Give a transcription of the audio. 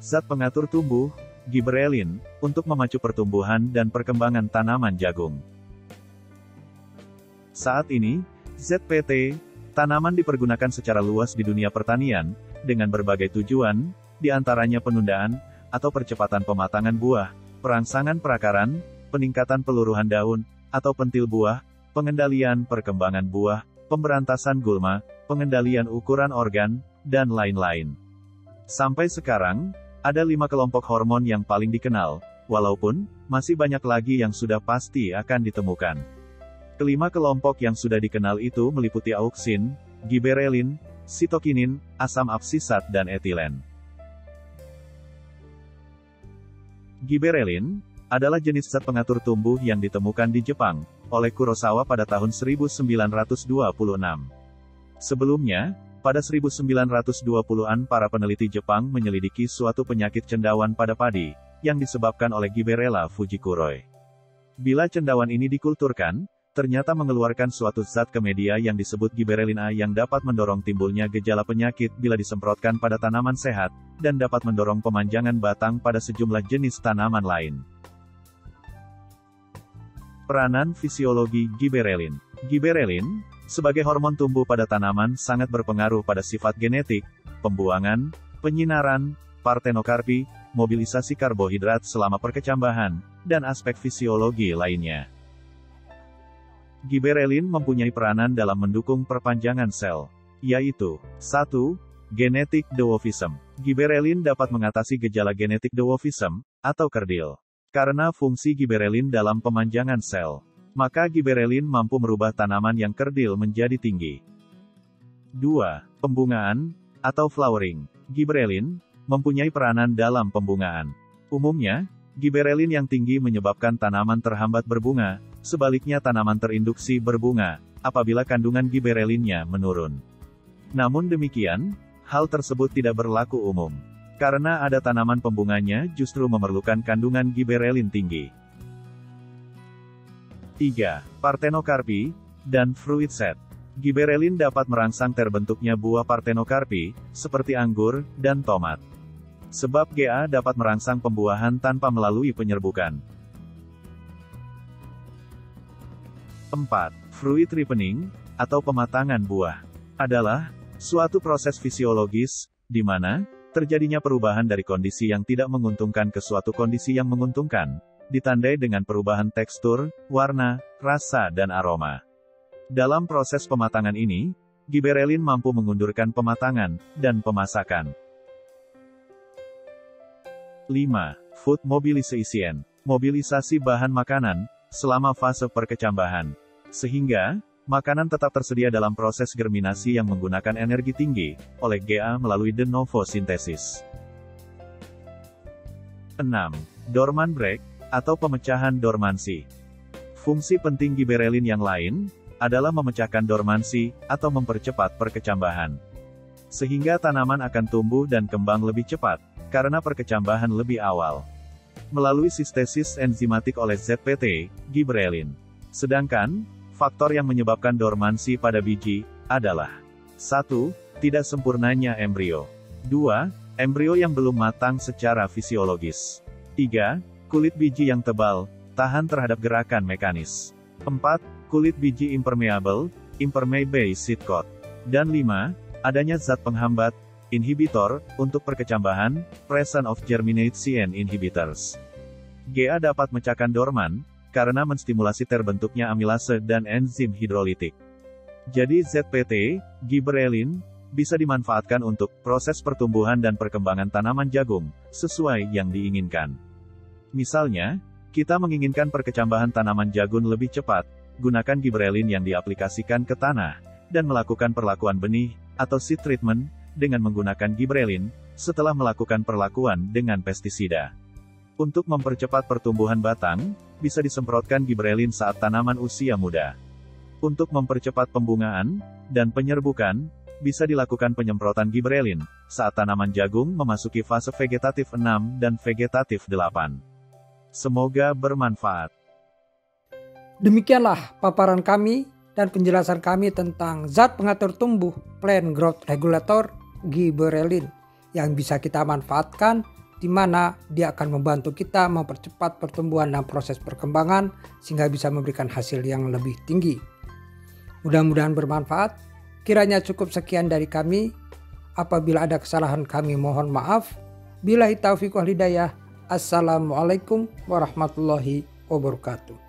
Zat pengatur tumbuh, gibberellin, untuk memacu pertumbuhan dan perkembangan tanaman jagung. Saat ini, ZPT, tanaman dipergunakan secara luas di dunia pertanian, dengan berbagai tujuan, di antaranya penundaan, atau percepatan pematangan buah, perangsangan perakaran, peningkatan peluruhan daun, atau pentil buah, pengendalian perkembangan buah, pemberantasan gulma, pengendalian ukuran organ, dan lain-lain. Sampai sekarang, ada 5 kelompok hormon yang paling dikenal, walaupun, masih banyak lagi yang sudah pasti akan ditemukan. Kelima kelompok yang sudah dikenal itu meliputi auksin, gibberellin, sitokinin, asam absisat dan etilen. Gibberellin adalah jenis zat pengatur tumbuh yang ditemukan di Jepang oleh Kurosawa pada tahun 1926. Sebelumnya, pada 1920-an para peneliti Jepang menyelidiki suatu penyakit cendawan pada padi yang disebabkan oleh Gibberella fujikuroi. Bila cendawan ini dikulturkan, ternyata mengeluarkan suatu zat ke media yang disebut gibberellin A yang dapat mendorong timbulnya gejala penyakit bila disemprotkan pada tanaman sehat, dan dapat mendorong pemanjangan batang pada sejumlah jenis tanaman lain. Peranan fisiologi gibberellin. Gibberellin, sebagai hormon tumbuh pada tanaman sangat berpengaruh pada sifat genetik, pembuangan, penyinaran, partenokarpi, mobilisasi karbohidrat selama perkecambahan, dan aspek fisiologi lainnya. Gibberellin mempunyai peranan dalam mendukung perpanjangan sel, yaitu 1. Genetik dwarfism. Gibberellin dapat mengatasi gejala genetik dwarfism, atau kerdil. Karena fungsi gibberellin dalam pemanjangan sel, maka gibberellin mampu merubah tanaman yang kerdil menjadi tinggi. 2. Pembungaan, atau flowering. Gibberellin mempunyai peranan dalam pembungaan. Umumnya, gibberellin yang tinggi menyebabkan tanaman terhambat berbunga, sebaliknya tanaman terinduksi berbunga, apabila kandungan gibberellinnya menurun. Namun demikian, hal tersebut tidak berlaku umum. Karena ada tanaman pembunganya justru memerlukan kandungan gibberellin tinggi. 3. Partenokarpi, dan fruit set. Gibberellin dapat merangsang terbentuknya buah partenokarpi, seperti anggur, dan tomat. Sebab GA dapat merangsang pembuahan tanpa melalui penyerbukan. 4. Fruit ripening, atau pematangan buah, adalah suatu proses fisiologis, di mana terjadinya perubahan dari kondisi yang tidak menguntungkan ke suatu kondisi yang menguntungkan, ditandai dengan perubahan tekstur, warna, rasa dan aroma. Dalam proses pematangan ini, gibberellin mampu mengundurkan pematangan dan pemasakan. 5. Food mobilization, mobilisasi bahan makanan selama fase perkecambahan, sehingga makanan tetap tersedia dalam proses germinasi yang menggunakan energi tinggi oleh GA melalui de novo sintesis. 6. Dormant break, atau pemecahan dormansi. Fungsi penting gibberellin yang lain adalah memecahkan dormansi atau mempercepat perkecambahan, sehingga tanaman akan tumbuh dan kembang lebih cepat karena perkecambahan lebih awal melalui sintesis enzimatik oleh ZPT, gibberellin. Sedangkan faktor yang menyebabkan dormansi pada biji adalah 1. Tidak sempurnanya embrio. 2. Embrio yang belum matang secara fisiologis. 3. Kulit biji yang tebal, tahan terhadap gerakan mekanis. 4. Kulit biji impermeable, impermeable seed coat. Dan 5. Adanya zat penghambat, inhibitor, untuk perkecambahan, presence of germination inhibitors. GA dapat memecahkan dorman, karena menstimulasi terbentuknya amilase dan enzim hidrolitik. Jadi ZPT, gibberellin, bisa dimanfaatkan untuk proses pertumbuhan dan perkembangan tanaman jagung, sesuai yang diinginkan. Misalnya, kita menginginkan perkecambahan tanaman jagung lebih cepat, gunakan gibberellin yang diaplikasikan ke tanah, dan melakukan perlakuan benih, atau seed treatment, dengan menggunakan gibberellin, setelah melakukan perlakuan dengan pestisida. Untuk mempercepat pertumbuhan batang, bisa disemprotkan gibberellin saat tanaman usia muda. Untuk mempercepat pembungaan dan penyerbukan, bisa dilakukan penyemprotan gibberellin saat tanaman jagung memasuki fase vegetatif 6 dan vegetatif 8. Semoga bermanfaat. Demikianlah paparan kami dan penjelasan kami tentang zat pengatur tumbuh, plant growth regulator, gibberellin, yang bisa kita manfaatkan di mana dia akan membantu kita mempercepat pertumbuhan dan proses perkembangan sehingga bisa memberikan hasil yang lebih tinggi. Mudah-mudahan bermanfaat. Kiranya cukup sekian dari kami. Apabila ada kesalahan kami mohon maaf. Billahi taufiq wal hidayah. Assalamualaikum warahmatullahi wabarakatuh.